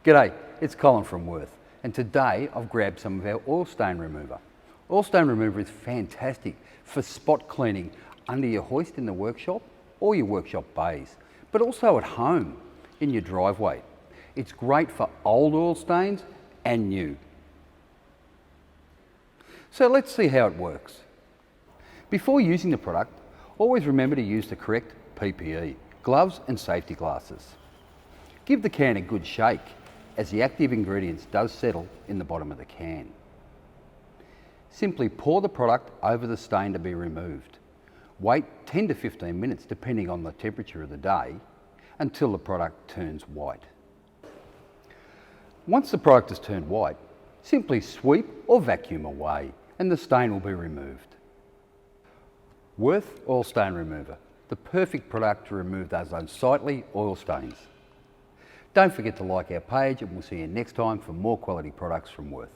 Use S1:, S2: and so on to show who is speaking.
S1: G'day, it's Colin from Worth, and today I've grabbed some of our oil stain remover. Oil stain remover is fantastic for spot cleaning under your hoist in the workshop or your workshop bays, but also at home in your driveway. It's great for old oil stains and new. So let's see how it works. Before using the product, always remember to use the correct PPE, gloves and safety glasses. Give the can a good shake as the active ingredients does settle in the bottom of the can. Simply pour the product over the stain to be removed. Wait 10 to 15 minutes depending on the temperature of the day until the product turns white. Once the product has turned white, simply sweep or vacuum away and the stain will be removed. Worth Oil Stain Remover, the perfect product to remove those unsightly oil stains. Don't forget to like our page and we'll see you next time for more quality products from Worth.